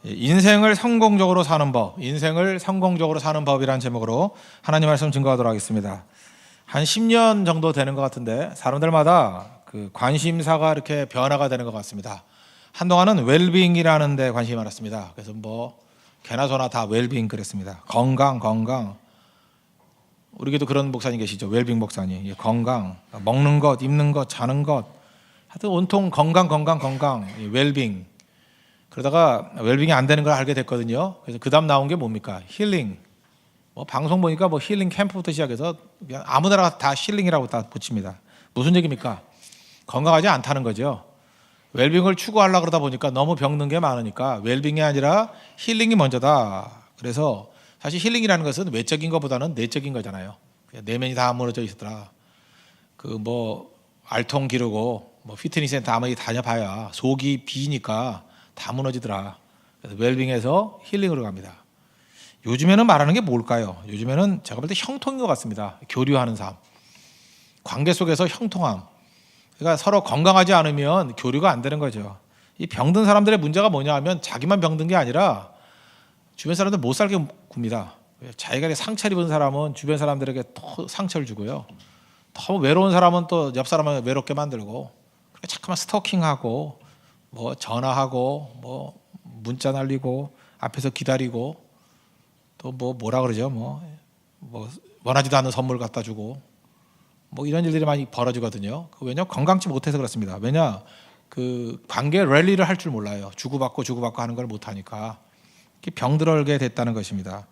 인생을 성공적으로 사는 법, 인생을 성공적으로 사는 법이라는 제목으로 하나님 말씀 증거하도록 하겠습니다. 한 10년 정도 되는 것 같은데 사람들마다 그 관심사가 이렇게 변화가 되는 것 같습니다. 한동안은 웰빙이라는 데 관심이 많았습니다. 그래서 뭐 개나 소나 다 웰빙 그랬습니다. 건강. 우리 교도 그런 목사님 계시죠. 웰빙 목사님. 건강, 먹는 것, 입는 것, 자는 것, 하여튼 온통 건강, 웰빙. 그러다가 웰빙이 안 되는 걸 알게 됐거든요. 그래서 그 다음 나온 게 뭡니까? 힐링. 뭐 방송 보니까 뭐 힐링 캠프부터 시작해서 그냥 아무데나 다 힐링이라고 다 붙입니다. 무슨 얘기입니까? 건강하지 않다는 거죠. 웰빙을 추구하려고 그러다 보니까 너무 병든 게 많으니까 웰빙이 아니라 힐링이 먼저다. 그래서 사실 힐링이라는 것은 외적인 것보다는 내적인 거잖아요. 내면이 다 무너져 있었더라. 그 뭐 알통 기르고 뭐 피트니스 센터 아무리 다녀봐야 속이 비니까 다 무너지더라. 그래서 웰빙에서 힐링으로 갑니다. 요즘에는 말하는 게 뭘까요? 요즘에는 제가 볼 때 형통인 것 같습니다. 교류하는 삶, 관계 속에서 형통함. 그러니까 서로 건강하지 않으면 교류가 안 되는 거죠. 이 병든 사람들의 문제가 뭐냐 하면 자기만 병든 게 아니라 주변 사람들 못 살게 굽니다. 자기가 상처를 입은 사람은 주변 사람들에게 또 상처를 주고요. 너무 외로운 사람은 또 옆 사람을 외롭게 만들고, 그러니까 자꾸만 스토킹하고 뭐 전화하고 뭐 문자 날리고 앞에서 기다리고 또 뭐라 그러죠? 뭐 원하지도 않는 선물 갖다 주고 뭐 이런 일들이 많이 벌어지거든요. 왜냐 건강치 못해서 그렇습니다. 왜냐 그 관계 랠리를 할 줄 몰라요. 주고받고 하는 걸 못하니까 병들게 됐다는 것입니다.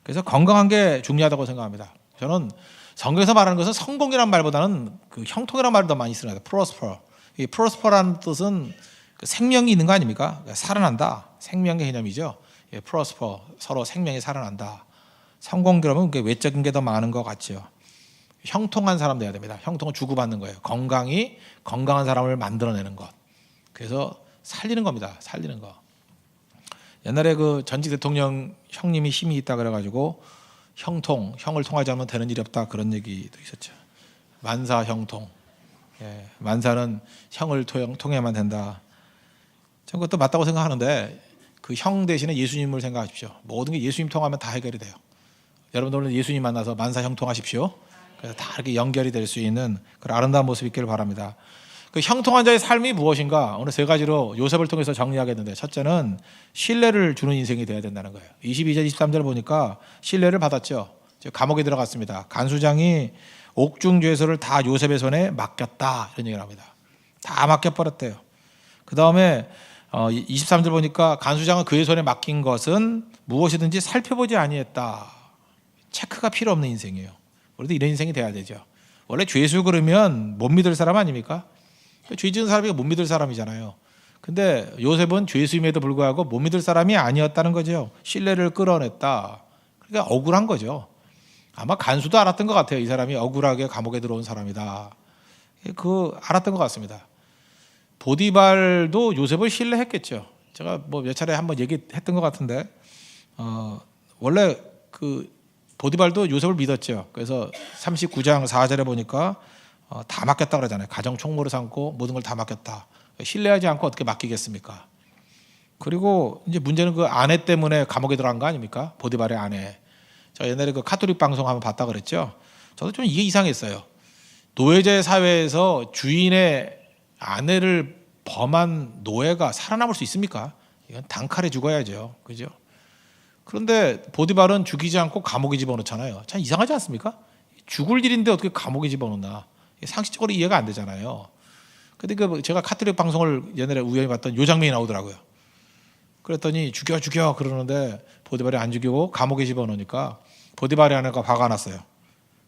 그래서 건강한 게 중요하다고 생각합니다. 저는 성경에서 말하는 것은 성공이라는 말보다는 그 형통이라는 말을 더 많이 쓰는 거예요. 프로스퍼. 이 프로스퍼라는 뜻은 생명이 있는 거 아닙니까? 그러니까 살아난다. 생명의 개념이죠. 프로스퍼, 서로 생명이 살아난다. 성공 그러면 외적인 게 더 많은 것 같죠. 형통한 사람 돼야 됩니다. 형통은 주고받는 거예요. 건강한 사람을 만들어내는 것. 그래서 살리는 겁니다. 살리는 거. 옛날에 그 전직 대통령 형님이 힘이 있다 그래가지고 형을 통하지 않으면 되는 일이 없다 그런 얘기도 있었죠. 만사 형통. 만사는 형을 통해야만 된다. 저는 그것도 맞다고 생각하는데 그 형 대신에 예수님을 생각하십시오. 모든 게 예수님 통하면 다 해결이 돼요. 여러분들은 예수님 만나서 만사 형통하십시오. 그래서 다 이렇게 연결이 될 수 있는 그런 아름다운 모습이 있기를 바랍니다. 그 형통한 자의 삶이 무엇인가? 오늘 세 가지로 요셉을 통해서 정리하겠는데, 첫째는 신뢰를 주는 인생이 되어야 된다는 거예요. 22절 23절 보니까 신뢰를 받았죠. 감옥에 들어갔습니다. 간수장이 옥중죄소를 다 요셉의 손에 맡겼다 이런 얘기를 합니다. 다 맡겨버렸대요. 그 다음에 23절 보니까 간수장은 그의 손에 맡긴 것은 무엇이든지 살펴보지 아니했다. 체크가 필요 없는 인생이에요. 우리도 이런 인생이 돼야 되죠. 원래 죄수 그러면 못 믿을 사람 아닙니까? 죄 지은 사람이 못 믿을 사람이잖아요. 근데 요셉은 죄수임에도 불구하고 못 믿을 사람이 아니었다는 거죠. 신뢰를 끌어냈다. 그러니까 억울한 거죠. 아마 간수도 알았던 것 같아요. 이 사람이 억울하게 감옥에 들어온 사람이다. 알았던 것 같습니다. 보디발도 요셉을 신뢰했겠죠. 제가 뭐 몇 차례 한번 얘기했던 것 같은데 원래 그 보디발도 요셉을 믿었죠. 그래서 39장 4절에 보니까 다 맡겼다 그러잖아요. 가정 총무를 삼고 모든 걸 다 맡겼다. 신뢰하지 않고 어떻게 맡기겠습니까? 그리고 이제 문제는 그 아내 때문에 감옥에 들어간 거 아닙니까? 보디발의 아내. 저 옛날에 그 카톨릭 방송 한번 봤다 그랬죠. 저도 좀 이게 이상했어요. 노예제 사회에서 주인의 아내를 범한 노예가 살아남을 수 있습니까? 이건 단칼에 죽어야죠. 그죠? 그런데 보디발은 죽이지 않고 감옥에 집어넣잖아요. 참 이상하지 않습니까? 죽을 일인데 어떻게 감옥에 집어넣나? 상식적으로 이해가 안 되잖아요. 근데 제가 카톨릭 방송을 옛날에 우연히 봤던 요 장면이 나오더라고요. 그랬더니 죽여 그러는데 보디발이 안 죽이고 감옥에 집어넣으니까 보디발의 아내가 화가 났어요.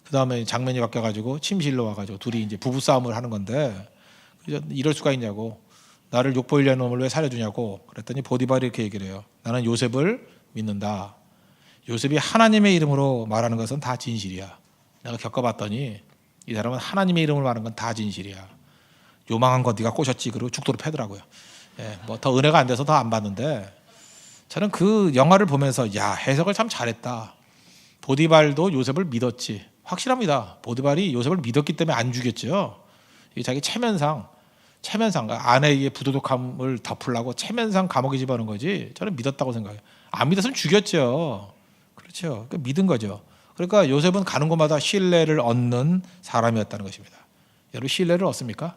그 다음에 장면이 바뀌어가지고 침실로 와가지고 둘이 이제 부부싸움을 하는 건데 이럴 수가 있냐고, 나를 욕보이려는 놈을 왜 살려주냐고 그랬더니 보디발이 이렇게 얘기를 해요. 나는 요셉을 믿는다. 요셉이 하나님의 이름으로 말하는 것은 다 진실이야. 내가 겪어봤더니 이 사람은 하나님의 이름을 말하는 건 다 진실이야. 요망한 거 네가 꼬셨지. 그리고 죽도록 패더라고요. 뭐 더 은혜가 안 돼서 더 안 봤는데 저는 그 영화를 보면서 야, 해석을 참 잘했다. 보디발도 요셉을 믿었지. 확실합니다. 보디발이 요셉을 믿었기 때문에 안 죽였죠. 자기 체면상 체면상 아내의 부도덕함을 덮으려고 체면상 감옥에 집어넣은 거지. 저는 믿었다고 생각해요. 안 믿었으면 죽였죠. 그렇죠. 그러니까 믿은 거죠. 그러니까 요셉은 가는 곳마다 신뢰를 얻는 사람이었다는 것입니다. 여러분 신뢰를 얻습니까?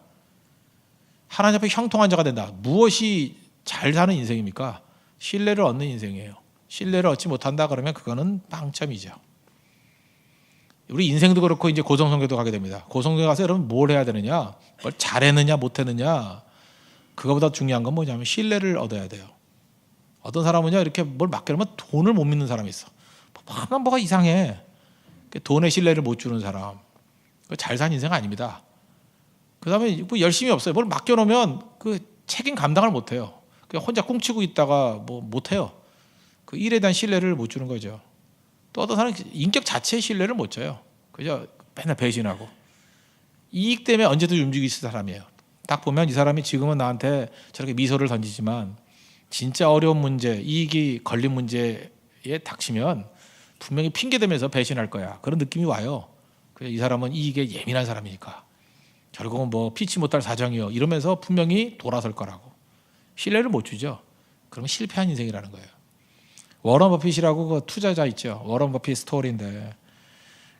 하나님 앞에 형통한 자가 된다. 무엇이 잘 사는 인생입니까? 신뢰를 얻는 인생이에요. 신뢰를 얻지 못한다 그러면 그거는 빵점이죠. 우리 인생도 그렇고 이제 고성성교도 가게 됩니다. 고성성교 가서 여러분 뭘 해야 되느냐? 뭘 잘했느냐 못했느냐? 그거보다 중요한 건 뭐냐면 신뢰를 얻어야 돼요. 어떤 사람은요 이렇게 뭘 맡겨놓으면 돈을 못 믿는 사람이 있어. 뭐가 이상해. 돈의 신뢰를 못 주는 사람. 잘 산 인생 아닙니다. 그 다음에 뭐 열심히 없어요. 뭘 맡겨놓으면 그 책임 감당을 못해요. 그냥 혼자 꿍치고 있다가 뭐 못해요. 그 일에 대한 신뢰를 못 주는 거죠. 또 어떤 사람은 인격 자체의 신뢰를 못 줘요. 그죠? 맨날 배신하고 이익 때문에 언제든 움직일 사람이에요. 딱 보면 이 사람이 지금은 나한테 저렇게 미소를 던지지만 진짜 어려운 문제, 이익이 걸린 문제에 닥치면 분명히 핑계대면서 배신할 거야. 그런 느낌이 와요. 이 사람은 이익에 예민한 사람이니까 결국은 뭐 피치 못할 사정이요 이러면서 분명히 돌아설 거라고. 신뢰를 못 주죠. 그러면 실패한 인생이라는 거예요. 워런 버핏이라고 그 투자자 있죠. 워런 버핏 스토리인데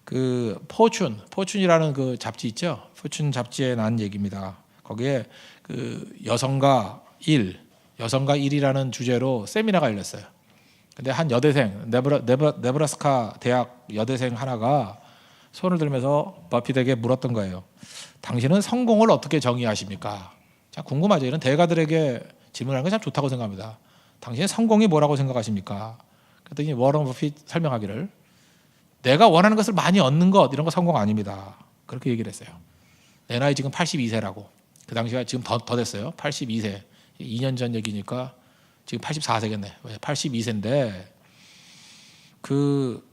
그 포춘이라는 그 잡지 있죠. 포춘 잡지에 난 얘기입니다. 거기에 그 여성과 일이라는 주제로 세미나가 열렸어요. 근데 한 여대생 네브라스카 대학 여대생 하나가 손을 들면서 버핏에게 물었던 거예요. 당신은 성공을 어떻게 정의하십니까? 참 궁금하죠. 이런 대가들에게 질문하는 건 참 좋다고 생각합니다. 당신의 성공이 뭐라고 생각하십니까? 그랬더니 워런 버핏 설명하기를 내가 원하는 것을 많이 얻는 것 이런 거 성공 아닙니다. 그렇게 얘기를 했어요. 내 나이 지금 82세라고. 그 당시가 지금 더 됐어요. 82세. 2년 전 얘기니까 지금 84세겠네. 82세인데 그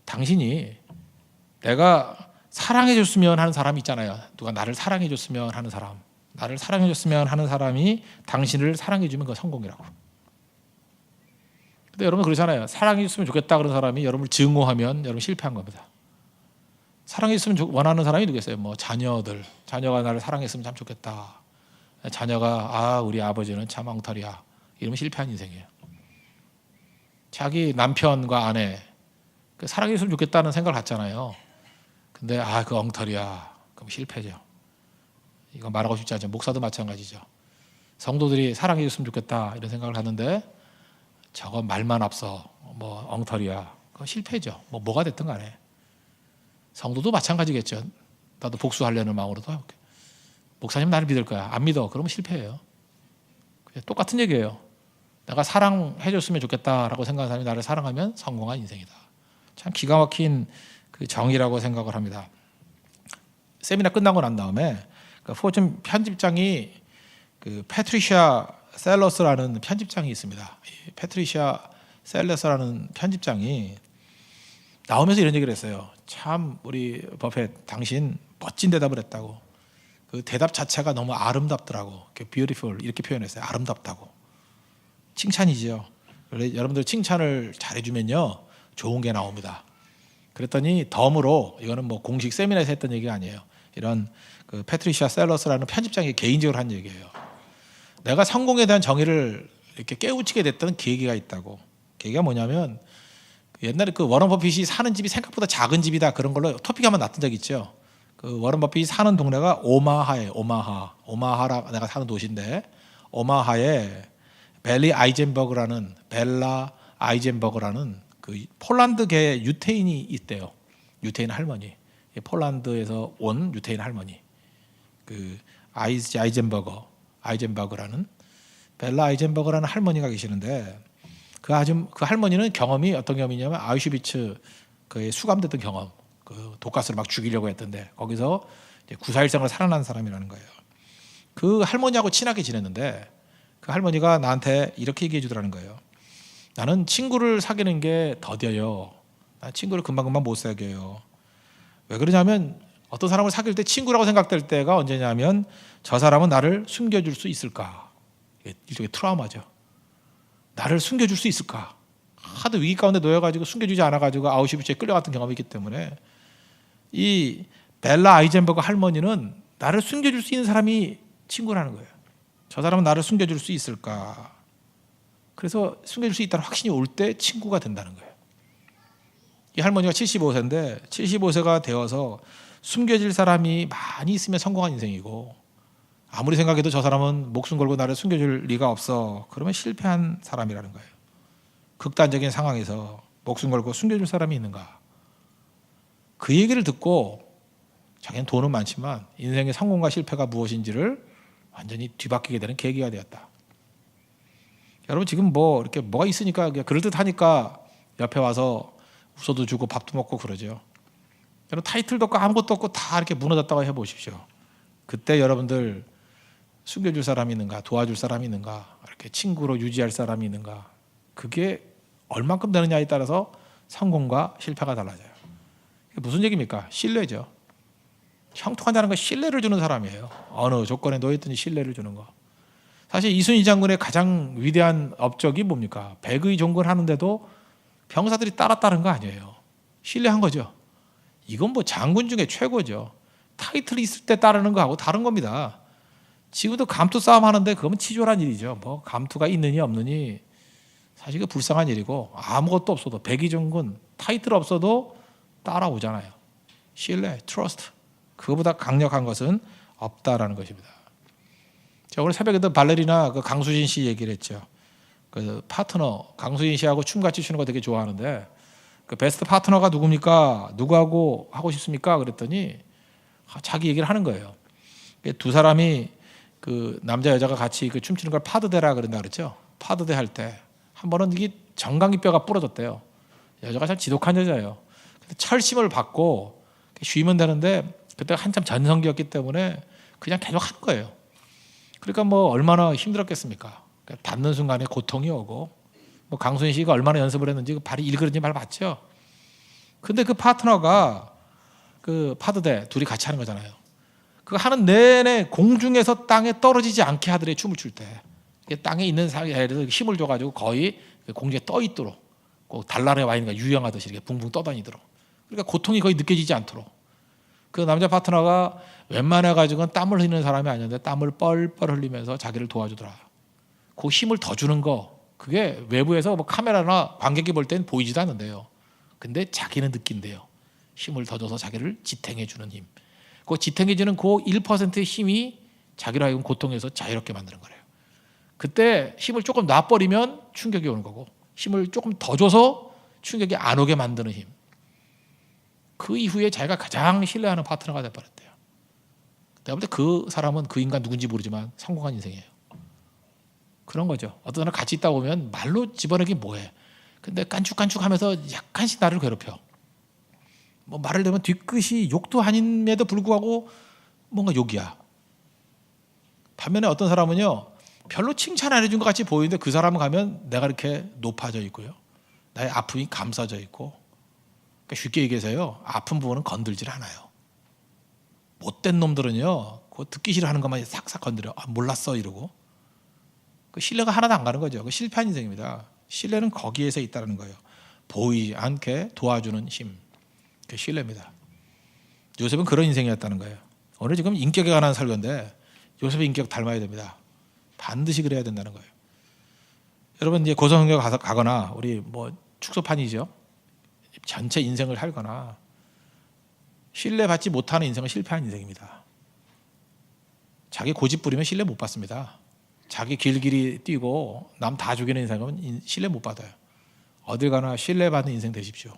당신이 내가 사랑해 줬으면 하는 사람이 있잖아요. 누가 나를 사랑해 줬으면 하는 사람. 나를 사랑해 줬으면 하는 사람이 당신을 사랑해 주면 그건 성공이라고. 근데 여러분 그러잖아요. 사랑해 줬으면 좋겠다 그런 사람이 여러분을 증오하면 여러분 실패한 겁니다. 사랑해 줬으면 원하는 사람이 누구겠어요? 뭐 자녀가 나를 사랑했으면 참 좋겠다. 자녀가 우리 아버지는 참 엉터리야. 이러면 실패한 인생이에요. 자기 남편과 아내 사랑해 줬으면 좋겠다는 생각을 갖잖아요. 근데 그 엉터리야. 그럼 실패죠. 이거 말하고 싶지 않죠. 목사도 마찬가지죠. 성도들이 사랑해 줬으면 좋겠다 이런 생각을 갖는데 저거 말만 앞서 뭐 엉터리야. 그건 실패죠. 뭐가 됐든 간에. 성도도 마찬가지겠죠. 나도 복수하려는 마음으로도 목사님 나를 믿을 거야. 안 믿어. 그러면 실패해요. 똑같은 얘기예요. 내가 사랑해 줬으면 좋겠다라고 생각하는 사람이 나를 사랑하면 성공한 인생이다. 참 기가 막힌 그 정의라고 생각을 합니다. 세미나 끝나고 난 다음에 그 포춘 편집장이 그 패트리샤 셀러스라는 편집장이 있습니다. 패트리샤 셀러스라는 편집장이 나오면서 이런 얘기를 했어요. 참 우리 버핏 당신 멋진 대답을 했다고. 그 대답 자체가 너무 아름답더라고. beautiful 이렇게 표현했어요. 아름답다고. 칭찬이죠. 여러분들 칭찬을 잘해주면요 좋은 게 나옵니다. 그랬더니 덤으로 이거는 뭐 공식 세미나에서 했던 얘기가 아니에요. 이런 그 패트리샤 셀러스라는 편집장이 개인적으로 한 얘기예요. 내가 성공에 대한 정의를 이렇게 깨우치게 됐던 계기가 있다고. 계기가 뭐냐면 옛날에 그 워런 버핏이 사는 집이 생각보다 작은 집이다 그런 걸로 토픽 한번 났던 적 있죠. 그 워런 버핏이 사는 동네가 오마하예요. 오마하라 내가 사는 도시인데 오마하에 벨라 아이젠버그라는 그 폴란드계 유태인이 있대요. 유태인 할머니. 폴란드에서 온 유태인 할머니. 그 아이젠버그라는 벨라 아이젠버그라는 할머니가 계시는데 그 할머니는 경험이 어떤 경험이냐면 아우슈비츠 그에 수감됐던 경험. 그 독가스를 막 죽이려고 했던데 거기서 이제 구사일생을 살아난 사람이라는 거예요. 그 할머니하고 친하게 지냈는데 그 할머니가 나한테 이렇게 얘기해 주더라는 거예요. 나는 친구를 사귀는 게 더뎌요. 난 친구를 금방금방 못 사귀어요. 왜 그러냐면 어떤 사람을 사귈 때 친구라고 생각될 때가 언제냐면 저 사람은 나를 숨겨줄 수 있을까. 일종의 트라우마죠. 나를 숨겨줄 수 있을까. 하도 위기 가운데 놓여가지고 숨겨주지 않아가지고 아우슈비츠에 끌려갔던 경험이 있기 때문에 이 벨라 아이젠버그 할머니는 나를 숨겨줄 수 있는 사람이 친구라는 거예요. 저 사람은 나를 숨겨줄 수 있을까? 그래서 숨겨줄 수 있다는 확신이 올 때 친구가 된다는 거예요. 이 할머니가 75세인데 75세가 되어서 숨겨질 사람이 많이 있으면 성공한 인생이고, 아무리 생각해도 저 사람은 목숨 걸고 나를 숨겨줄 리가 없어, 그러면 실패한 사람이라는 거예요. 극단적인 상황에서 목숨 걸고 숨겨줄 사람이 있는가? 그 얘기를 듣고 자기는 돈은 많지만 인생의 성공과 실패가 무엇인지를 완전히 뒤바뀌게 되는 계기가 되었다. 여러분, 지금 뭐 이렇게 뭐가 있으니까 그럴듯하니까 옆에 와서 웃어도 주고 밥도 먹고 그러죠. 여러분, 타이틀도 없고 아무것도 없고 다 이렇게 무너졌다고 해보십시오. 그때 여러분들 숨겨줄 사람이 있는가, 도와줄 사람이 있는가, 이렇게 친구로 유지할 사람이 있는가, 그게 얼만큼 되느냐에 따라서 성공과 실패가 달라져요. 무슨 얘기입니까? 신뢰죠. 형통하다는 건 신뢰를 주는 사람이에요. 어느 조건에 놓였든지 신뢰를 주는 거. 사실 이순신 장군의 가장 위대한 업적이 뭡니까? 백의 종군하는데도 병사들이 따랐다는 거 아니에요. 신뢰한 거죠. 이건 뭐 장군 중에 최고죠. 타이틀이 있을 때 따르는 거하고 다른 겁니다. 지금도 감투 싸움 하는데 그건 치졸한 일이죠. 뭐 감투가 있느니 없느니 사실 그 불쌍한 일이고, 아무것도 없어도 백의 종군 타이틀 없어도 따라오잖아요. 신뢰, 트러스트. 그거보다 강력한 것은 없다라는 것입니다. 제가 오늘 새벽에도 발레리나 그 강수진 씨 얘기를 했죠. 그 파트너 강수진 씨하고 춤 같이 추는 거 되게 좋아하는데, 그 베스트 파트너가 누굽니까? 누구하고 하고 싶습니까? 그랬더니 자기 얘기를 하는 거예요. 두 사람이 그 남자 여자가 같이 그 춤추는 걸 파드대라 그런다 그랬죠. 파드대 할 때 한 번은 이게 정강이뼈가 부러졌대요. 여자가 참 지독한 여자예요. 근데 철심을 받고 쉬면 되는데 그때 한참 전성기였기 때문에 그냥 계속 하는 거예요. 그러니까 뭐 얼마나 힘들었겠습니까? 받는 순간에 고통이 오고, 뭐 강수진 씨가 얼마나 연습을 했는지 그 발이 일그러진지 말 봤죠. 근데 그 파트너가 그 파드대 둘이 같이 하는 거잖아요. 그거 하는 내내 공중에서 땅에 떨어지지 않게 하더래. 춤을 출 때 땅에 있는 사이에 힘을 줘가지고 거의 공중에 떠 있도록, 꼭 달나라에 와 있는 거 유영하듯이 이렇게 붕붕 떠다니도록. 그러니까 고통이 거의 느껴지지 않도록. 그 남자 파트너가 웬만해 가지고는 땀을 흘리는 사람이 아니었는데 땀을 뻘뻘 흘리면서 자기를 도와주더라. 그 힘을 더 주는 거, 그게 외부에서 뭐 카메라나 관객이 볼 땐 보이지도 않는데요. 근데 자기는 느낀대요. 힘을 더 줘서 자기를 지탱해 주는 힘. 그 지탱해 주는 그 1%의 힘이 자기로 하여금 고통에서 자유롭게 만드는 거래요. 그때 힘을 조금 놔버리면 충격이 오는 거고, 힘을 조금 더 줘서 충격이 안 오게 만드는 힘. 그 이후에 자기가 가장 신뢰하는 파트너가 돼버렸대요. 내가 볼 때 그 사람은 그 인간 누군지 모르지만 성공한 인생이에요. 그런 거죠. 어떤 사람 같이 있다 보면 말로 집어내기 뭐해. 근데 깐죽깐죽하면서 약간씩 나를 괴롭혀. 뭐 말을 내면 뒤끝이 욕도 아님에도 불구하고 뭔가 욕이야. 반면에 어떤 사람은요, 별로 칭찬 안 해준 것 같이 보이는데 그 사람 가면 내가 이렇게 높아져 있고요, 나의 아픔이 감싸져 있고. 그러니까 쉽게 얘기해서요, 아픈 부분은 건들질 않아요. 못된 놈들은요, 그거 듣기 싫어하는 것만 싹싹 건드려. 아, 몰랐어 이러고. 그 신뢰가 하나도 안 가는 거죠. 그 실패한 인생입니다. 신뢰는 거기에서 있다는 거예요. 보이지 않게 도와주는 힘, 그 신뢰입니다. 요셉은 그런 인생이었다는 거예요. 오늘 지금 인격에 관한 설교인데 요셉의 인격 닮아야 됩니다. 반드시 그래야 된다는 거예요. 여러분, 이제 고성학교 가거나 우리 뭐 축소판이죠, 전체 인생을 살거나, 신뢰받지 못하는 인생은 실패한 인생입니다. 자기 고집 부리면 신뢰 못 받습니다. 자기 길길이 뛰고 남 다 죽이는 인생은 신뢰 못 받아요. 어딜 가나 신뢰받는 인생 되십시오.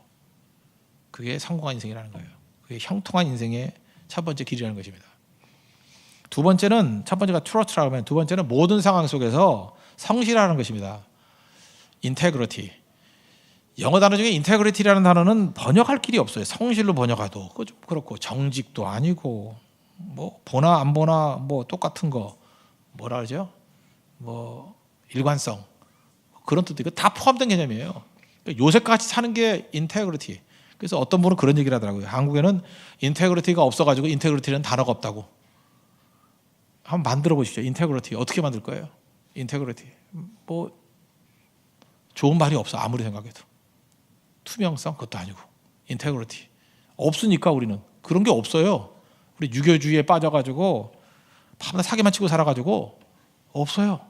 그게 성공한 인생이라는 거예요. 그게 형통한 인생의 첫 번째 길이라는 것입니다. 두 번째는, 첫 번째가 트러스트라고 하면 두 번째는 모든 상황 속에서 성실하는 것입니다. 인테그리티. 영어 단어 중에 인테그리티라는 단어는 번역할 길이 없어요. 성실로 번역해도 좀 그렇고, 정직도 아니고, 뭐 보나 안 보나 뭐 똑같은 거, 뭐라 그러죠? 뭐 일관성, 그런 뜻도 있고 다 포함된 개념이에요. 그러니까 요셉같이 사는 게 인테그리티. 그래서 어떤 분은 그런 얘기를 하더라고요. 한국에는 인테그리티가 없어가지고 인테그리티는 단어가 없다고. 한번 만들어 보십시오. 인테그리티 어떻게 만들 거예요? 인테그리티 뭐 좋은 말이 없어. 아무리 생각해도. 투명성 그것도 아니고, 인테그리티 없으니까 우리는 그런 게 없어요. 우리 유교주의에 빠져가지고 밤낮 사기만 치고 살아가지고 없어요.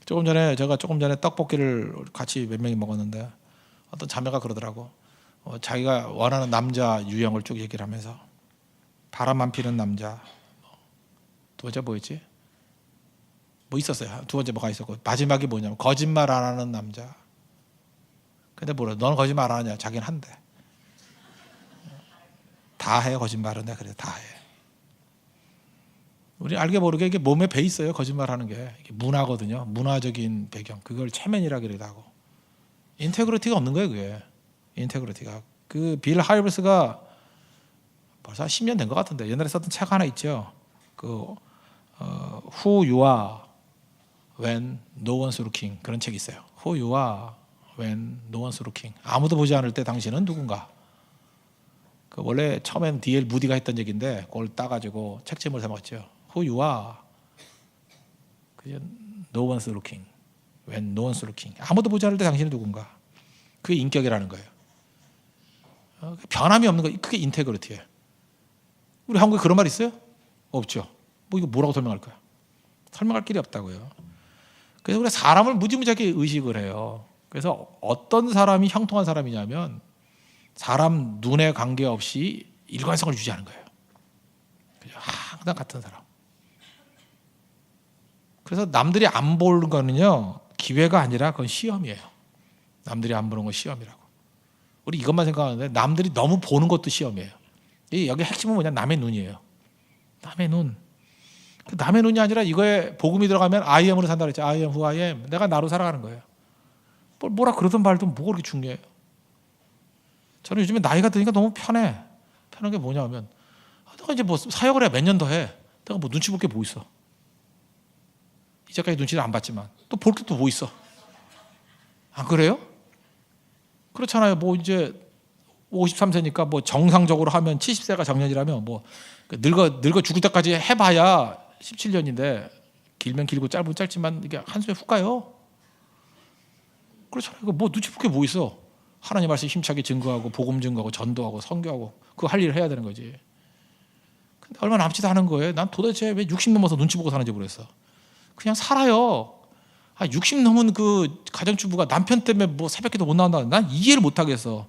제가 조금 전에 떡볶이를 같이 몇 명이 먹었는데 어떤 자매가 그러더라고. 자기가 원하는 남자 유형을 쭉 얘기를 하면서 바람만 피는 남자. 두 번째 뭐였지? 뭐 있었어요. 두 번째 뭐가 있었고 마지막이 뭐냐면 거짓말 안 하는 남자. 근데 뭐래? 너는 거짓말 안 하냐? 자기는 한대. 다 해 거짓말은. 내가 그래 다 해. 우리 알게 모르게 이게 몸에 배 있어요. 거짓말하는 게 이게 문화거든요. 문화적인 배경. 그걸 체면이라 그러기도 하고. 인테그리티가 없는 거예요. 그게 인테그리티가. 그 빌 하이브스가 벌써 한 10년 된 것 같은데 옛날에 썼던 책 하나 있죠. 그 Who You Are When No One's Looking 그런 책이 있어요. Who You Are When No One's Looking. 아무도 보지 않을 때 당신은 누군가. 그 원래 처음엔 D.L. 무디가 했던 얘기인데 그걸 따가지고 책 제목을 삼았죠. Who You Are No One's Looking When No One's Looking. 아무도 보지 않을 때 당신은 누군가. 그게 인격이라는 거예요. 변함이 없는 거 그게 인테그리티예요. 우리 한국에 그런 말 있어요? 없죠. 뭐 이거 뭐라고 설명할 거야? 설명할 길이 없다고요. 그래서 우리가 사람을 무지무지하게 의식을 해요. 그래서 어떤 사람이 형통한 사람이냐면 사람 눈에 관계없이 일관성을 유지하는 거예요. 항상 같은 사람. 그래서 남들이 안 보는 거는요 기회가 아니라 그건 시험이에요. 남들이 안 보는 건 시험이라고. 우리 이것만 생각하는데 남들이 너무 보는 것도 시험이에요. 여기 핵심은 뭐냐? 남의 눈이에요. 남의 눈. 그 남의 눈이 아니라 이거에 복음이 들어가면 I am으로 산다 그랬죠. I am who I am. 내가 나로 살아가는 거예요. 뭐라 그러든 말든 뭐가 그렇게 중요해요. 저는 요즘에 나이가 드니까 너무 편해. 편한 게 뭐냐면 내가 이제 뭐 사역을 해 몇 년 더 해. 내가 뭐 눈치 볼 게 뭐 있어. 이제까지 눈치를 안 봤지만 또 볼 게 또 뭐 있어. 안 그래요? 그렇잖아요. 뭐 이제 53세니까 뭐 정상적으로 하면 70세가 정년이라면 뭐 늙어 죽을 때까지 해봐야 17년인데 길면 길고 짧으면 짧지만 이게 한숨에 훅 가요. 그렇잖아요. 뭐 눈치 볼 게 뭐 있어. 하나님 말씀 힘차게 증거하고 복음 증거하고 전도하고 선교하고 그거 할 일을 해야 되는 거지. 근데 얼마 남지도 않은 거예요. 난 도대체 왜 60 넘어서 눈치 보고 사는지 모르겠어. 그냥 살아요. 60 넘은 그 가정주부가 남편 때문에 뭐 새벽에도 못 나온다. 난 이해를 못 하겠어.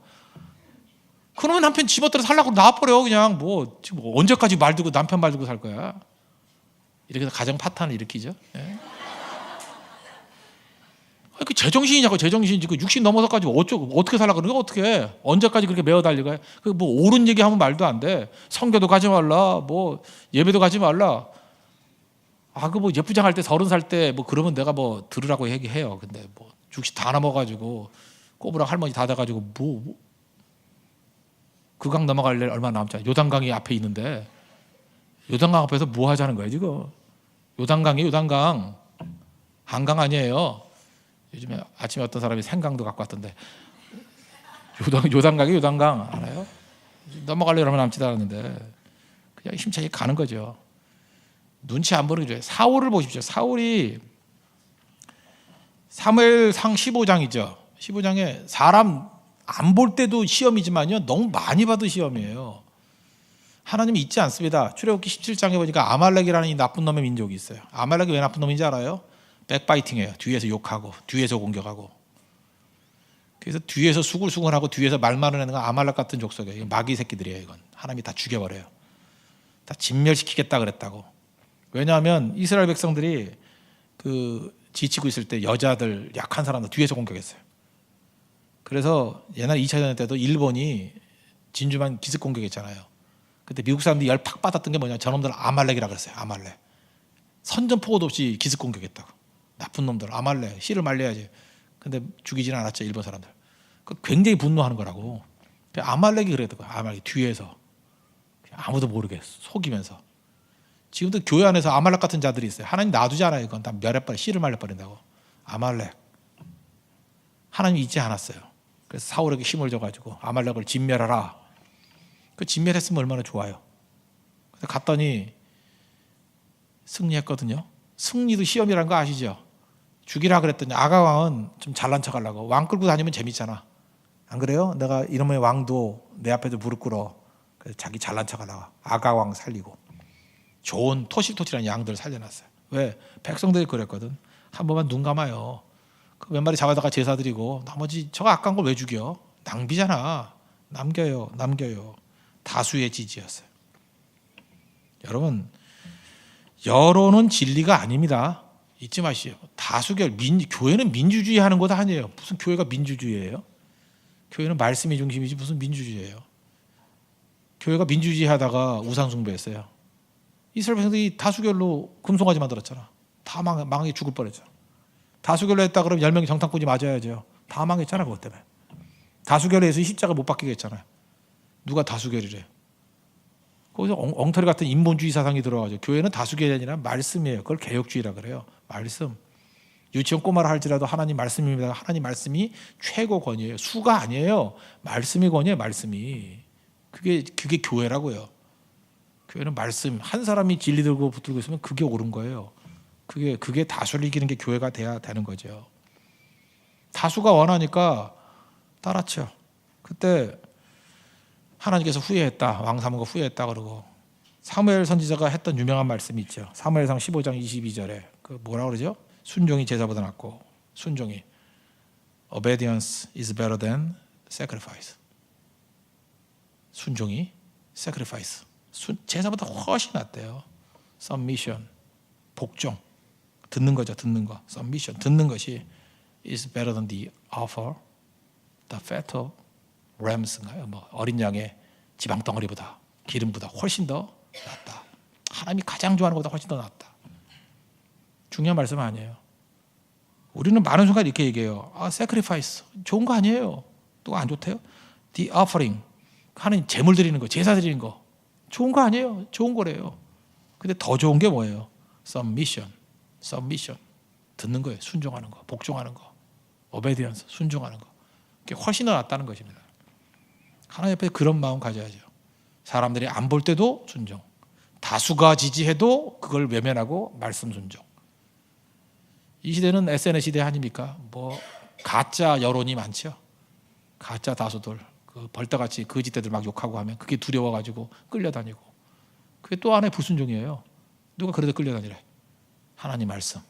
그러면 남편 집어들어 살라고 나와버려. 그냥 뭐 지금 언제까지 말 두고 남편 말 두고 살 거야. 이렇게 해서 가정 파탄을 일으키죠. 예. 그 제정신이냐고. 제정신이지. 그 60 넘어서까지 어떻게 살라고 그러는 거야. 어떻게 언제까지 그렇게 매어 달리고 해. 그 뭐 옳은 얘기 하면 말도 안 돼. 성교도 가지 말라. 뭐 예배도 가지 말라. 그 뭐 예쁘장할 때 30살 때 뭐 그러면 내가 뭐 들으라고 얘기해요. 근데 뭐 60 다 넘어가지고 꼬부랑 할머니 다 돼가지고 뭐 그 강 넘어갈 일 얼마 남지 않아. 요단강이 앞에 있는데 요단강 앞에서 뭐 하자는 거예요 지금. 요단강이 요단강. 한강 아니에요. 요즘에 아침에 어떤 사람이 생강도 갖고 왔던데 요단강이 요단강 알아요? 넘어갈 일 얼마 남지도 않았는데 그냥 힘차게 가는 거죠. 눈치 안 보는 거죠. 사울을 보십시오. 사울이 사무엘상 15장이죠. 15장에 사람 안 볼 때도 시험이지만요 너무 많이 봐도 시험이에요. 하나님이 있지 않습니다. 출애굽기 17장에 보니까 아말렉이라는 이 나쁜 놈의 민족이 있어요. 아말렉이 왜 나쁜 놈인지 알아요? 백바이팅이에요. 뒤에서 욕하고 뒤에서 공격하고. 그래서 뒤에서 수굴수굴하고 뒤에서 말 많은 애가 아말렉 같은 족속이에요. 마귀 새끼들이에요. 이건 하나님이 다 죽여버려요. 다 진멸시키겠다 그랬다고. 왜냐하면 이스라엘 백성들이 그 지치고 있을 때 여자들 약한 사람들 뒤에서 공격했어요. 그래서 옛날 2차 대전 때도 일본이 진주만 기습 공격했잖아요. 그때 미국 사람들이 열 팍 받았던 게 뭐냐, 저놈들 아말렉이라 그랬어요. 아말렉. 선전포고도 없이 기습 공격했다고. 나쁜 놈들 아말렉, 씨를 말려야지. 근데 죽이지는 않았죠, 일본 사람들. 굉장히 분노하는 거라고. 아말렉이 그랬던 거야. 아말렉 뒤에서 아무도 모르게 속이면서. 지금도 교회 안에서 아말렉 같은 자들이 있어요. 하나님 놔두지 않아요. 이건 다 멸해버려, 씨를 말려버린다고. 아말렉. 하나님이 있지 않았어요. 그래서 사울에게 힘을 줘가지고 아말렉을 진멸하라. 그 진멸했으면 얼마나 좋아요. 그래서 갔더니 승리했거든요. 승리도 시험이라는 거 아시죠? 죽이라 그랬더니 아가왕은 좀 잘난 척하려고. 왕 끌고 다니면 재밌잖아. 안 그래요? 내가 이놈의 왕도 내 앞에도 무릎 꿇어. 그래서 자기 잘난 척하려고 아가왕 살리고. 좋은 토실토실한 양들을 살려놨어요. 왜? 백성들이 그랬거든. 한 번만 눈 감아요. 그 몇 마리 잡아다가 제사 드리고 나머지 저거 아까운 걸 왜 죽여? 낭비잖아. 남겨요. 다수의 지지였어요. 여러분, 여론은 진리가 아닙니다. 잊지 마시오. 다수결, 교회는 민주주의 하는 것 아니에요. 무슨 교회가 민주주의예요? 교회는 말씀이 중심이지 무슨 민주주의예요. 교회가 민주주의 하다가 우상 숭배했어요. 이스라엘 백성들이 다수결로 금송아지 만들었잖아. 다 망하게 죽을 뻔했잖아. 다수결로 했다 그러면 10명이 정탐꾼이 맞아야죠. 다 망했잖아. 그것 때문에. 다수결로 해서 십자가 못 박히게 했잖아요. 누가 다수결이래. 거기서 엉터리 같은 인본주의 사상이 들어가죠. 교회는 다수결이 아니라 말씀이에요. 그걸 개혁주의라 그래요. 말씀. 유치원 꼬마라 할지라도 하나님 말씀입니다. 하나님 말씀이 최고 권위예요. 수가 아니에요. 말씀이 권위예요. 말씀이. 그게 교회라고요. 교회는 말씀. 한 사람이 진리 들고 붙들고 있으면 그게 옳은 거예요. 그게 다수를 이기는 게 교회가 돼야 되는 거죠. 다수가 원하니까 따랐죠. 그때 하나님께서 후회했다. 왕 삼은 거 후회했다 그러고 사무엘 선지자가 했던 유명한 말씀이 있죠. 사무엘상 15장 22절에 그 뭐라 그러죠? 순종이 제사보다 낫고 순종이 obedience is better than sacrifice. 순종이 sacrifice. 제사보다 훨씬 낫대요. submission. 복종. 듣는 거죠. 듣는 거. submission. 듣는 것이 is better than the offer. the fat of rams인가요? 뭐 어린 양의 지방 덩어리보다 기름보다 훨씬 더 낫다. 하나님이 가장 좋아하는 것보다 훨씬 더 낫다. 중요한 말씀 아니에요. 우리는 많은 순간 이렇게 얘기해요. sacrifice 좋은 거 아니에요. 누가 안 좋대요? The offering 하나님 제물 드리는 거, 제사 드리는 거 좋은 거 아니에요. 좋은 거래요. 근데 더 좋은 게 뭐예요? submission 듣는 거예요. 순종하는 거, 복종하는 거, obedience 순종하는 거. 그게 훨씬 더 낫다는 것입니다. 하나님 앞에 그런 마음 가져야죠. 사람들이 안 볼 때도 순종. 다수가 지지해도 그걸 외면하고 말씀 순종. 이 시대는 SNS 시대 아닙니까? 뭐 가짜 여론이 많죠. 가짜 다수들, 그 벌떼같이 거짓대들 막 욕하고 하면 그게 두려워가지고 끌려다니고. 그게 또 하나의 불순종이에요. 누가 그래도 끌려다니래? 하나님 말씀.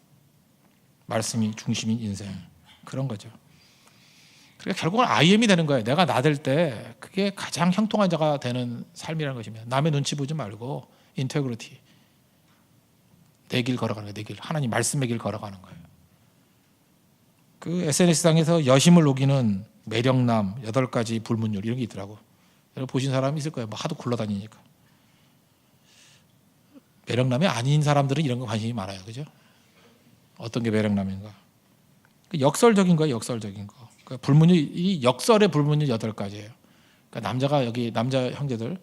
말씀이 중심인 인생. 그런 거죠. 그러니까 결국은 IM이 되는 거예요. 내가 나댈 때 그게 가장 형통한 자가 되는 삶이라는 것입니다. 남의 눈치 보지 말고 인테그리티. 내 길 걸어가는 거예요. 내 길. 하나님 말씀의 길 걸어가는 거예요. 그 SNS상에서 여심을 녹이는 매력남 8가지 불문율 이런 게 있더라고. 여러분 보신 사람 있을 거예요. 뭐 하도 굴러다니니까. 매력남이 아닌 사람들은 이런 거 관심이 많아요. 그죠? 어떤 게 매력남인가? 역설적인 거예요. 역설적인 거. 그러니까 불문율이 역설의 불문율 8가지예요. 그러니까 남자가 여기 남자 형제들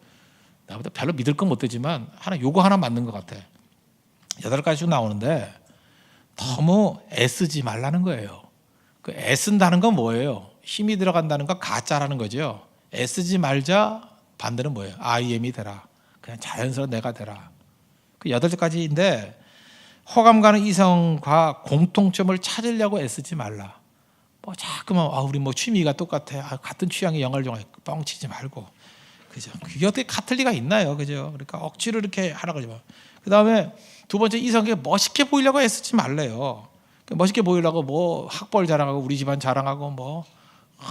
나보다 별로 믿을 건 못 되지만 요거 하나 맞는 것 같아. 8가지 나오는데 너무 애쓰지 말라는 거예요. 그 애쓴다는 건 뭐예요? 힘이 들어간다는 건 가짜라는 거죠. 애쓰지 말자 반대는 뭐예요? IM이 되라. 그냥 자연스러운 내가 되라. 그 8가지인데 호감 가는 이성과 공통점을 찾으려고 애쓰지 말라. 뭐 자꾸만 우리 뭐 취미가 똑같아. 같은 취향의 영화를 좋아해. 뻥치지 말고. 그죠? 그게 어떻게 같을 리가 있나요? 그죠? 그러니까 억지로 이렇게 하라고 하지 마. 그다음에 두 번째 이성에게 멋있게 보이려고 애쓰지 말래요. 멋있게 보이려고 뭐 학벌 자랑하고 우리 집안 자랑하고 뭐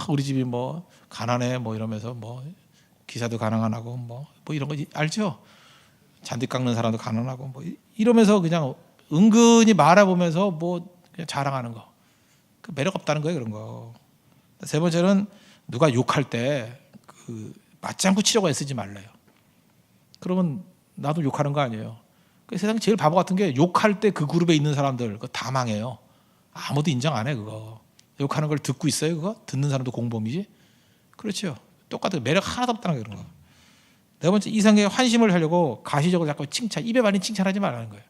우리 집이 뭐 가난해 뭐 이러면서 뭐 기사도 가난하고 뭐 이런 거 알죠? 잔디 깎는 사람도 가난하고 뭐 이러면서 그냥 은근히 말아보면서 뭐 그냥 자랑하는 거. 그 매력 없다는 거예요, 그런 거. 세 번째는 누가 욕할 때 그 맞지 않고 치려고 애쓰지 말래요. 그러면 나도 욕하는 거 아니에요. 그 세상 제일 바보 같은 게 욕할 때 그 그룹에 있는 사람들 그거 다 망해요. 아무도 인정 안 해 그거. 욕하는 걸 듣고 있어요 그거? 듣는 사람도 공범이지? 그렇죠. 똑같아요. 매력 하나도 없다는 그런 거. 네 번째 이성의 환심을 하려고 가시적으로 자꾸 입에 발린 칭찬하지 말라는 거예요.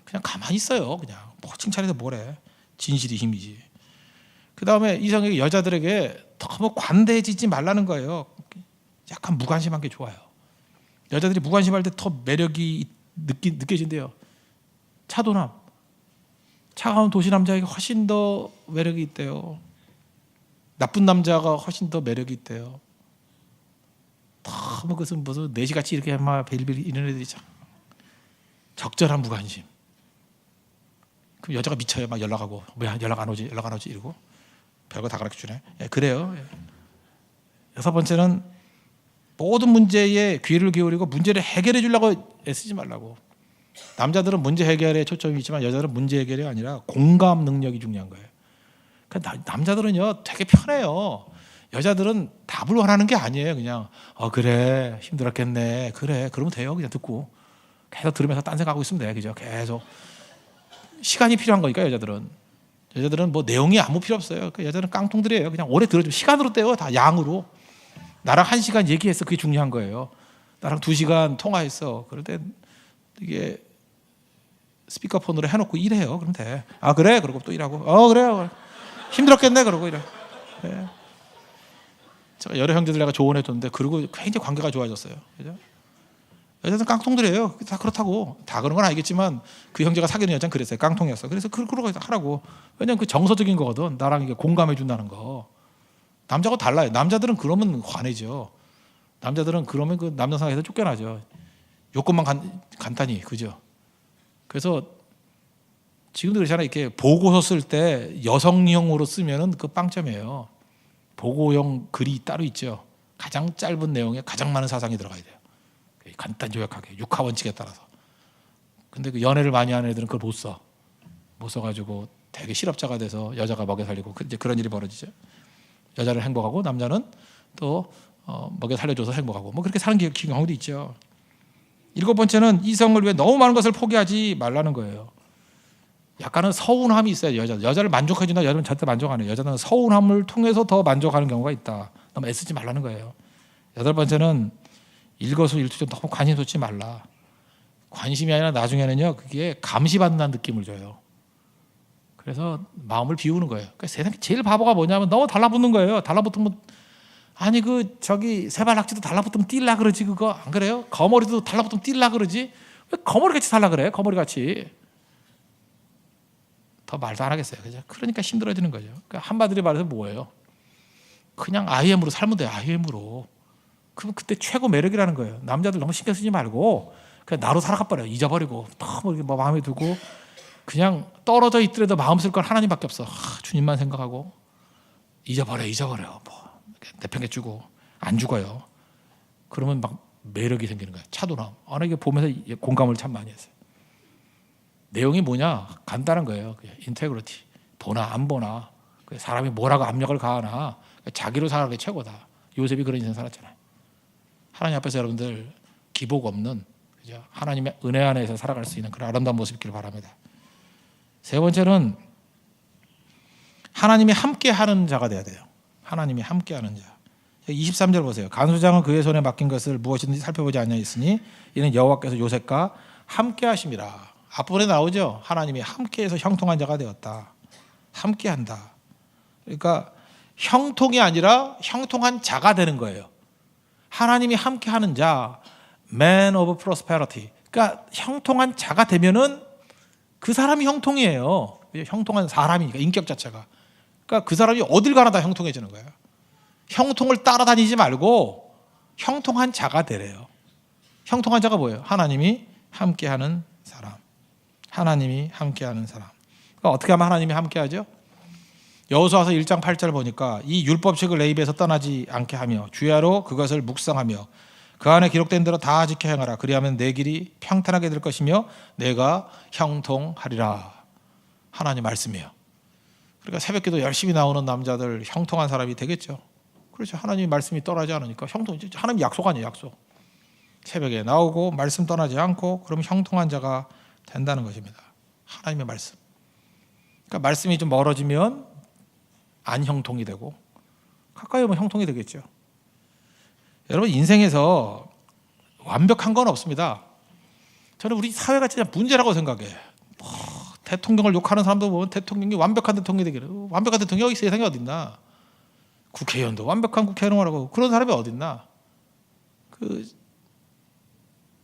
그냥 가만히 있어요. 그냥 뭐 칭찬해서 뭐래. 진실이 힘이지. 그 다음에 이성의 여자들에게 너무 관대해지지 말라는 거예요. 약간 무관심한 게 좋아요. 여자들이 무관심할 때 더 매력이 느껴진대요. 차도남. 차가운 도시 남자에게 훨씬 더 매력이 있대요. 나쁜 남자가 훨씬 더 매력이 있대요. 너무 그것은 무슨 내시같이 이렇게 막 벨빌 이런 애들이 참. 적절한 무관심. 그럼 여자가 미쳐요. 막 연락하고 왜 연락 안 오지 이러고 별거 다 가르쳐주네. 예, 그래요. 여섯 번째는 모든 문제에 귀를 기울이고 문제를 해결해 주려고 애쓰지 말라고. 남자들은 문제 해결에 초점이 있지만 여자들은 문제 해결이 아니라 공감 능력이 중요한 거예요. 그러니까 남자들은요 되게 편해요. 여자들은 답을 원하는 게 아니에요. 그냥 그래 힘들었겠네. 그래 그러면 돼요. 그냥 듣고 계속 들으면서 딴 생각하고 있으면 돼. 그죠? 계속 시간이 필요한 거니까 여자들은 뭐 내용이 아무 필요 없어요. 그러니까 여자는 깡통들이에요. 그냥 오래 들어줘. 시간으로 떼요. 다 양으로. 나랑 1시간 얘기했어. 그게 중요한 거예요. 나랑 2시간 통화했어. 그럴 때 이게 스피커폰으로 해놓고 일해요. 그럼 돼. 아 그래? 그러고 또 일하고. 그래요. 힘들었겠네. 그러고 이래. 네. 제가 여러 형제들 내가 조언해줬는데 그러고 굉장히 관계가 좋아졌어요. 그죠? 여자들은 깡통들이에요. 다 그렇다고. 다 그런 건 아니겠지만 그 형제가 사귀는 여자는 그랬어요. 깡통이었어. 그래서 그러고 하라고. 왜냐면 그 정서적인 거거든. 나랑 이게 공감해 준다는 거. 남자하고 달라요. 남자들은 그러면 화내죠. 남자들은 그러면 그 남자 사이에서 쫓겨나죠. 요것만 간단히. 그죠? 그래서 지금도 그렇잖아요. 이렇게 보고서 쓸 때 여성형으로 쓰면은 그 빵점이에요. 보고용 글이 따로 있죠. 가장 짧은 내용에 가장 많은 사상이 들어가야 돼요. 간단 요약하게 육하 원칙에 따라서. 근데 그 연애를 많이 하는 애들은 그걸 못 써가지고 되게 실업자가 돼서 여자가 먹여 살리고 이제 그런 일이 벌어지죠. 여자를 행복하고 남자는 또 먹여 살려줘서 행복하고 뭐 그렇게 사는 경우도 있죠. 7번째는 이성을 위해 너무 많은 것을 포기하지 말라는 거예요. 약간은 서운함이 있어요. 여자를 만족해준다. 여자는 절대 만족 안 해요. 여자는 서운함을 통해서 더 만족하는 경우가 있다. 너무 애쓰지 말라는 거예요. 8번째는 일거수일투족 너무 관심 쏟지 말라. 관심이 아니라 나중에는요 그게 감시받는다는 느낌을 줘요. 그래서 마음을 비우는 거예요. 그러니까 세상에 제일 바보가 뭐냐면 너무 달라붙는 거예요. 달라붙으면 아니 저기 세발낙지도 달라붙으면 뛸라 그러지 그거 안 그래요? 거머리도 달라붙으면 뛸라 그러지 왜 거머리같이 달라 그래? 거머리같이 더 말도 안 하겠어요. 그죠? 그러니까 힘들어지는 거죠. 그러니까 한마디로 말해서 뭐예요? 그냥 IM으로 살면 돼요. IM으로. 그럼 그때 최고 매력이라는 거예요. 남자들 너무 신경 쓰지 말고 그냥 나로 살아가 버려요. 잊어버리고 너무 뭐 마음에 두고 그냥 떨어져 있더라도 마음 쓸 건 하나님밖에 없어. 주님만 생각하고 잊어버려. 뭐 내팽개치고 안 죽어요. 그러면 막 매력이 생기는 거예요. 차도남. 이게 보면서 공감을 참 많이 했어요. 내용이 뭐냐? 간단한 거예요. 인테그리티. 보나 안 보나. 사람이 뭐라고 압력을 가하나. 자기로 살아가는 게 최고다. 요셉이 그런 인생 살았잖아요. 하나님 앞에서 여러분들 기복 없는 그죠? 하나님의 은혜 안에서 살아갈 수 있는 그런 아름다운 모습 있기를 바랍니다. 3번째는 하나님이 함께하는 자가 돼야 돼요. 하나님이 함께하는 자. 23절 보세요. 간수장은 그의 손에 맡긴 것을 무엇이든지 살펴보지 아니하였으니 이는 여호와께서 요셉과 함께하심이라. 앞부분에 나오죠. 하나님이 함께해서 형통한 자가 되었다. 함께한다. 그러니까 형통이 아니라 형통한 자가 되는 거예요. 하나님이 함께하는 자, man of prosperity. 그러니까 형통한 자가 되면은 그 사람이 형통이에요. 형통한 사람이니까 인격 자체가. 그러니까 그 사람이 어딜 가나 다 형통해지는 거예요. 형통을 따라다니지 말고 형통한 자가 되래요. 형통한 자가 뭐예요? 하나님이 함께하는 사람. 하나님이 함께하는 사람. 그러니까 어떻게 하면 하나님이 함께하죠? 여호수아서 1장 8절 보니까 이 율법책을 내 입에서 떠나지 않게 하며 주야로 그것을 묵상하며 그 안에 기록된 대로 다 지켜 행하라. 그리하면 내 길이 평탄하게 될 것이며 내가 형통하리라. 하나님 말씀이에요. 그러니까 새벽기도 열심히 나오는 남자들 형통한 사람이 되겠죠. 그렇죠. 하나님의 말씀이 떠나지 않으니까 하나님 약속 아니에요. 약속. 새벽에 나오고 말씀 떠나지 않고 그러면 형통한 자가 된다는 것입니다. 하나님의 말씀. 그러니까 말씀이 좀 멀어지면 안 형통이 되고 가까이 오면 형통이 되겠죠. 여러분 인생에서 완벽한 건 없습니다. 저는 우리 사회가 진짜 문제라고 생각해. 대통령을 욕하는 사람도 보면 대통령이 완벽한 대통령이 되기를. 완벽한 대통령이 세상에 어딨나. 국회의원도 완벽한 국회의원을 하고 그런 사람이 어딨나.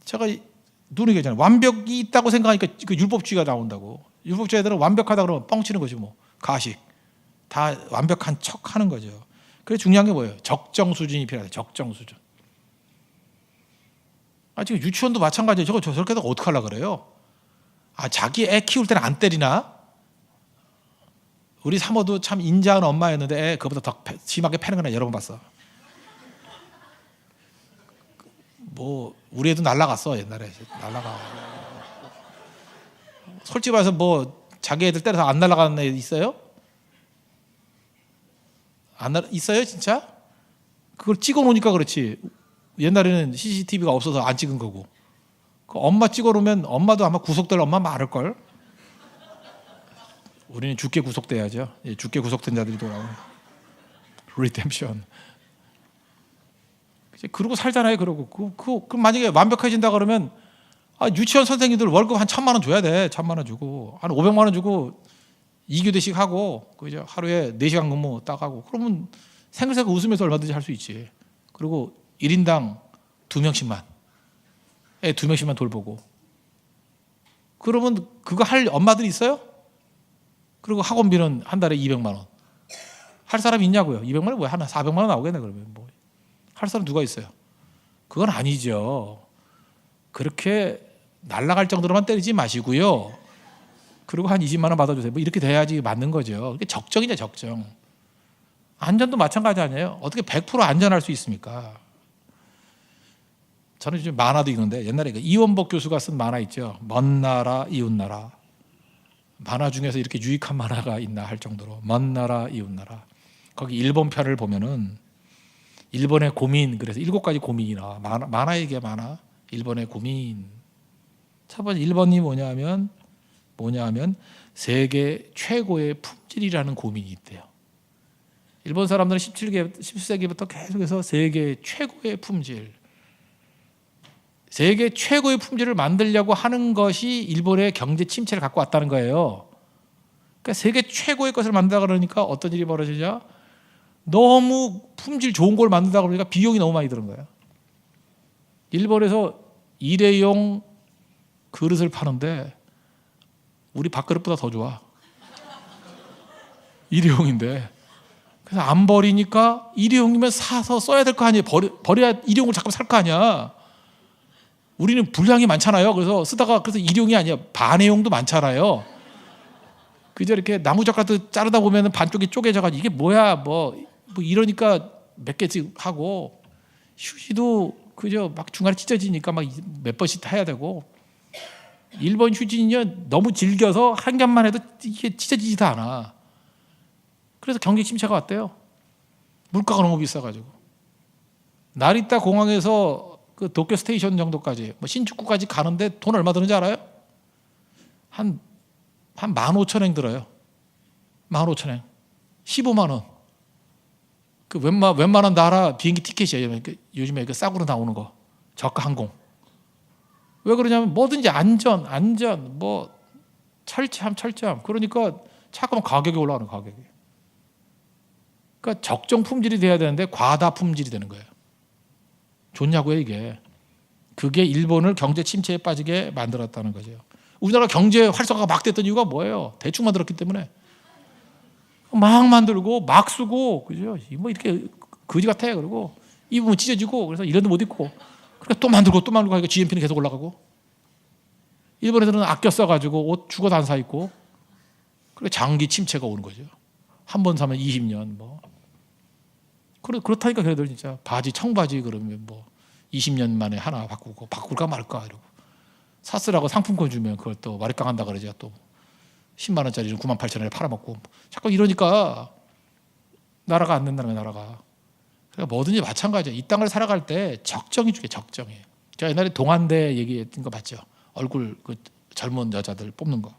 제가 누누이 얘기하잖아요. 완벽이 있다고 생각하니까 그 율법주의가 나온다고. 율법주의들은 완벽하다 그러면 뻥치는 거지 뭐. 가식. 다 완벽한 척 하는 거죠. 그래서 중요한 게 뭐예요? 적정 수준이 필요하다. 적정 수준. 지금 유치원도 마찬가지예요. 저렇게 해서 어떻게 하려고 그래요? 자기 애 키울 때는 안 때리나? 우리 사모도 참 인자한 엄마였는데 애 그보다 더 심하게 패는 거나 여러 번 봤어. 뭐 우리 애도 날라갔어. 옛날에 날라가. 솔직히 말해서 뭐 자기 애들 때려서 안 날라가는 애 있어요? 있어요 진짜? 그걸 찍어 놓으니까 그렇지. 옛날에는 CCTV가 없어서 안 찍은 거고. 그 엄마 찍어 놓으면 엄마도 아마 구속될 엄마 많을걸. 우리는 죽게 구속돼야죠. 죽게 구속된 자들이 돌아오는 리뎀션. 그러고 살잖아요. 그러고 그 만약에 완벽해진다 그러면 유치원 선생님들 월급 한 1,000만 원 줘야 돼. 1,000만 원 주고 한 500만 원 주고 2교대씩 하고 그죠? 하루에 4시간 근무 딱 하고 그러면 생글생글 웃으면서 얼마든지 할 수 있지. 그리고 1인당 2명씩만 애 2명씩만 돌보고 그러면 그거 할 엄마들이 있어요? 그리고 학원비는 한 달에 200만 원. 할 사람 있냐고요? 200만 원 왜 하나 400만 원 나오겠네 그러면 뭐. 할 사람 누가 있어요? 그건 아니죠. 그렇게 날아갈 정도로만 때리지 마시고요. 그리고 한 20만 원 받아주세요. 뭐 이렇게 돼야지 맞는 거죠. 이게 적정이냐 적정. 안전도 마찬가지 아니에요. 어떻게 100% 안전할 수 있습니까? 저는 요즘 만화도 읽는데 옛날에 이원복 교수가 쓴 만화 있죠. 먼 나라 이웃 나라. 만화 중에서 이렇게 유익한 만화가 있나 할 정도로 먼 나라 이웃 나라. 거기 일본 편을 보면은 일본의 고민, 그래서 7가지 고민이 나와. 만화 얘기야 만화. 일본의 고민. 첫 번째 1번이 뭐냐면 세계 최고의 품질이라는 고민이 있대요. 일본 사람들은 17세기부터 계속해서 세계 최고의 품질, 세계 최고의 품질을 만들려고 하는 것이 일본의 경제 침체를 갖고 왔다는 거예요. 그러니까 세계 최고의 것을 만들다 그러니까 어떤 일이 벌어지냐? 너무 품질 좋은 걸 만든다 그러니까 비용이 너무 많이 드는 거예요. 일본에서 일회용 그릇을 파는데 우리 밥그릇보다 더 좋아. 일회용인데. 그래서 안 버리니까 일회용이면 사서 써야 될 거 아니에요. 버려야 일회용을 잠깐 살 거 아니야. 우리는 분량이 많잖아요. 그래서 일회용이 아니야. 반회용도 많잖아요. 그저 이렇게 나무젓가락 자르다 보면 반쪽이 쪼개져가지고 이게 뭐야 뭐 이러니까 몇 개씩 하고 휴지도 그저 막 중간에 찢어지니까 막 몇 번씩 해야 되고 일본 휴지는요 너무 질겨서 한 겹만 해도 이게 찢어지지도 않아. 그래서 경기 침체가 왔대요. 물가가 너무 비싸가지고 나리타 공항에서 그 도쿄 스테이션 정도까지 뭐 신주쿠까지 가는데 돈 얼마 드는지 알아요? 한 15,000엔 들어요. 15,000엔. 15만 원. 그 웬만한 나라 비행기 티켓이에요. 요즘에 그 싸구려 나오는 거. 저가 항공. 왜 그러냐면 뭐든지 안전, 뭐 철저함. 그러니까 잠깐만 가격이 올라가는 가격이. 그러니까 적정 품질이 돼야 되는데 과다 품질이 되는 거예요. 좋냐고요 이게. 그게 일본을 경제 침체에 빠지게 만들었다는 거죠. 우리나라 경제 활성화가 막 됐던 이유가 뭐예요? 대충 만들었기 때문에. 막 만들고 막 쓰고 그죠? 뭐 이렇게 거지 같아. 그리고 입으면 찢어지고 그래서 이런 데 못 입고 그러니까 또 만들고 하니까 GNP는 계속 올라가고. 일본 애들은 아껴 써가지고 옷 죽어도 안 사 입고 그래 장기 침체가 오는 거죠. 한 번 사면 20년 뭐. 그렇다니까 걔네들 진짜 바지 청바지 그러면 뭐 20년 만에 하나 바꾸고 바꿀까 말까 이러고 사쓰라고 상품권 주면 그걸 또 마리깡 한다 그러죠. 또 10만 원짜리를 98,000원에 팔아먹고 자꾸 이러니까 나라가 안 된다는 거야 나라가. 그러니까 뭐든지 마찬가지야. 이 땅을 살아갈 때 적정히 주게 적정히. 제가 옛날에 동안대 얘기했던 거 봤죠. 얼굴 그 젊은 여자들 뽑는 거.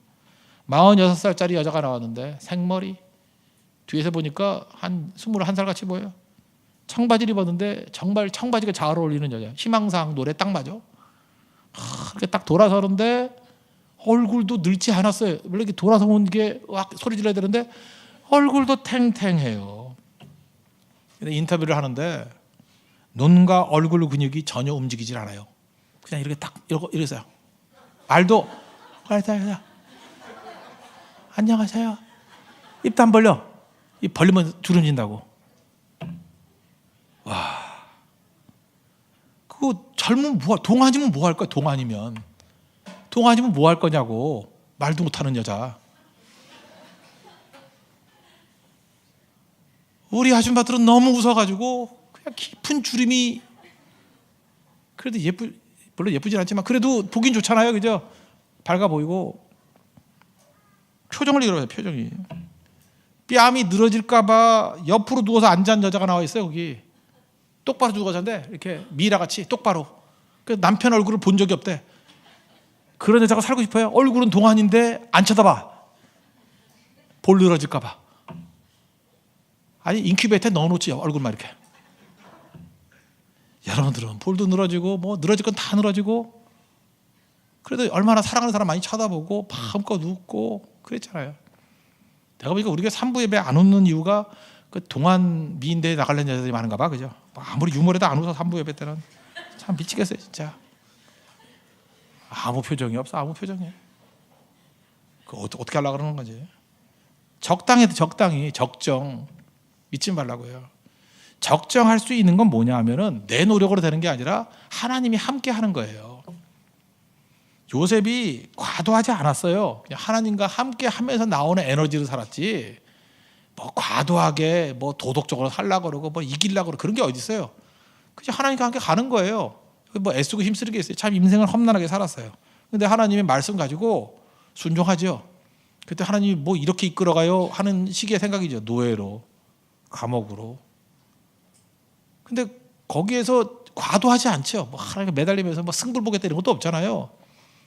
46살짜리 여자가 나왔는데 생머리 뒤에서 보니까 한 21살 같이 보여요. 청바지를 입었는데 정말 청바지가 잘 어울리는 여자. 희망사항 노래 딱 맞아. 이렇게 딱 돌아서는데 얼굴도 늙지 않았어요. 원래 이렇게 돌아서는 게 소리 질러야 되는데 얼굴도 탱탱해요. 인터뷰를 하는데 눈과 얼굴 근육이 전혀 움직이질 않아요. 그냥 이렇게 딱 이러세요. 말도 안녕하세요. 입도 안 벌려. 입 벌리면 주름진다고. 와, 그거 젊으면 동안이면 뭐 할 거야? 동안이면 뭐 할 거냐고. 말도 못하는 여자. 우리 아줌마들은 너무 웃어가지고 그냥 깊은 주름이, 그래도 물론 예쁘진 않지만 그래도 보긴 좋잖아요, 그죠? 밝아 보이고. 표정을 이러세요. 표정이 뺨이 늘어질까봐 옆으로 누워서 앉은 여자가 나와 있어요. 거기 똑바로 누워서인데 이렇게 미라같이 똑바로. 그 남편 얼굴을 본 적이 없대. 그런 여자가 살고 싶어요? 얼굴은 동안인데 안 쳐다봐. 볼 늘어질까봐. 아니 인큐베이터에 넣어놓지 얼굴만 이렇게. 여러분들은 볼도 늘어지고 뭐 늘어질 건 다 늘어지고, 그래도 얼마나 사랑하는 사람 많이 쳐다보고 마음껏 웃고 그랬잖아요. 내가 보니까 우리가 산부 예배 안 웃는 이유가 그 동안 미인대에 나가려는 여자들이 많은가 봐, 그죠? 아무리 유머래도 안 웃어. 산부 예배 때는 참 미치겠어요 진짜. 아무 표정이 없어. 아무 표정이. 그 어떻게 하려고 그러는 거지? 적당히 적정. 믿지 말라고요. 적정할 수 있는 건 뭐냐 하면은 내 노력으로 되는 게 아니라 하나님이 함께 하는 거예요. 요셉이 과도하지 않았어요. 그냥 하나님과 함께 하면서 나오는 에너지로 살았지, 뭐 과도하게 뭐 도덕적으로 살려고 그러고 뭐 이기려고 그러고 그런 게 어디 있어요. 그냥 하나님과 함께 가는 거예요. 뭐 애쓰고 힘쓰는 게 있어요. 참 인생을 험난하게 살았어요. 근데 하나님의 말씀 가지고 순종하죠. 그때 하나님이 뭐 이렇게 이끌어가요 하는 식의 생각이죠. 노예로, 감옥으로. 근데 거기에서 과도하지 않죠. 뭐 하나님께 매달리면서 뭐 승불복에 때리는 것도 없잖아요.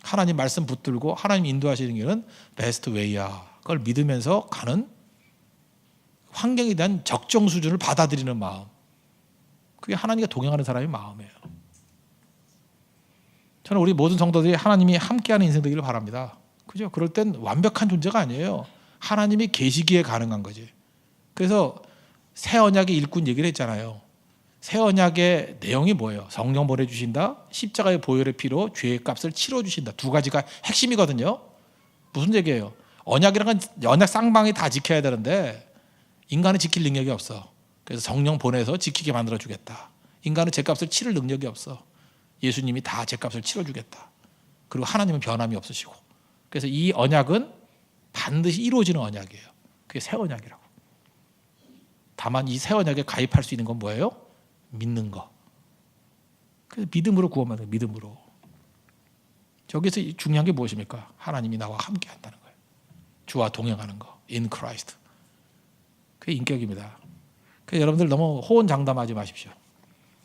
하나님 말씀 붙들고 하나님 인도하시는 길은 베스트 웨이야. 그걸 믿으면서 가는, 환경에 대한 적정 수준을 받아들이는 마음. 그게 하나님과 동행하는 사람의 마음이에요. 저는 우리 모든 성도들이 하나님이 함께하는 인생 되기를 바랍니다. 그죠? 그럴 땐 완벽한 존재가 아니에요. 하나님이 계시기에 가능한 거지. 그래서 새 언약의 일꾼 얘기를 했잖아요. 새 언약의 내용이 뭐예요? 성령 보내주신다, 십자가의 보혈의 피로 죄의 값을 치러주신다. 두 가지가 핵심이거든요. 무슨 얘기예요? 언약이라는 건 언약 쌍방이 다 지켜야 되는데 인간은 지킬 능력이 없어. 그래서 성령 보내서 지키게 만들어주겠다. 인간은 죄값을 치를 능력이 없어. 예수님이 다 죄값을 치러주겠다. 그리고 하나님은 변함이 없으시고. 그래서 이 언약은 반드시 이루어지는 언약이에요. 그게 새 언약이라고. 다만 이 새 언약에 가입할 수 있는 건 뭐예요? 믿는 거. 그래서 믿음으로 구원받는 거예요. 믿음으로. 저기서 중요한 게 무엇입니까? 하나님이 나와 함께 한다는 거예요. 주와 동행하는 거. In Christ. 그게 인격입니다. 그래서 여러분들 너무 호언장담하지 마십시오.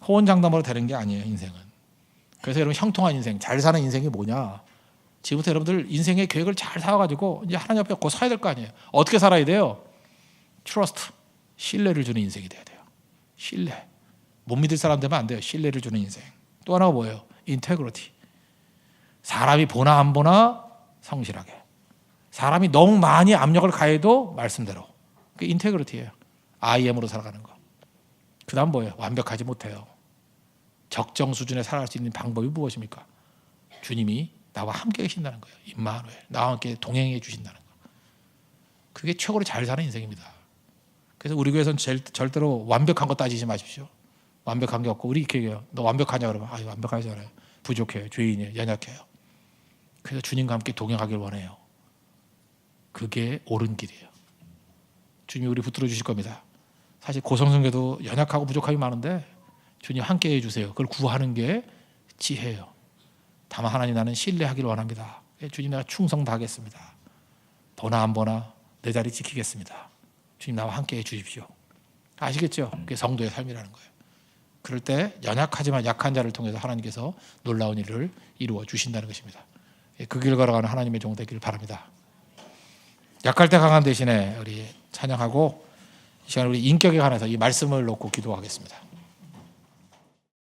호언장담으로 되는 게 아니에요, 인생은. 그래서 여러분 형통한 인생, 잘 사는 인생이 뭐냐? 지금부터 여러분들 인생의 계획을 잘 세워가지고 이제 하나님 앞에 곧 서야 될 거 아니에요. 어떻게 살아야 돼요? Trust. 신뢰를 주는 인생이 돼야 돼요. 신뢰. 못 믿을 사람 되면 안 돼요. 신뢰를 주는 인생. 또 하나가 뭐예요? Integrity. 사람이 보나 안 보나 성실하게. 사람이 너무 많이 압력을 가해도 말씀대로. 그게 인테그리티예요. I am으로 살아가는 거. 그 다음 뭐예요? 완벽하지 못해요. 적정 수준에 살아갈 수 있는 방법이 무엇입니까? 주님이 나와 함께 계신다는 거예요. 임마누엘. 나와 함께 동행해 주신다는 거. 그게 최고로 잘 사는 인생입니다. 그래서 우리 교회에서는 절대로 완벽한 거 따지지 마십시오. 완벽한 게 없고, 우리 이렇게 얘기해요. 너 완벽하냐 그러면 완벽하지 않아요. 부족해요. 죄인이에요. 연약해요. 그래서 주님과 함께 동행하길 원해요. 그게 옳은 길이에요. 주님이 우리 붙들어 주실 겁니다. 사실 고성성교도 연약하고 부족함이 많은데 주님 함께 해주세요. 그걸 구하는 게 지혜예요. 다만 하나님, 나는 신뢰하기를 원합니다. 주님, 내가 충성 다하겠습니다. 보나 안 보나 내 자리 지키겠습니다. 주님, 나와 함께 해주십시오. 아시겠죠? 그게 성도의 삶이라는 거예요. 그럴 때 연약하지만 약한 자를 통해서 하나님께서 놀라운 일을 이루어 주신다는 것입니다. 그 길 걸어가는 하나님의 종 되기를 바랍니다. 약할 때 강한 대신에 우리 찬양하고 이 시간 우리 인격에 관해서 이 말씀을 놓고 기도하겠습니다.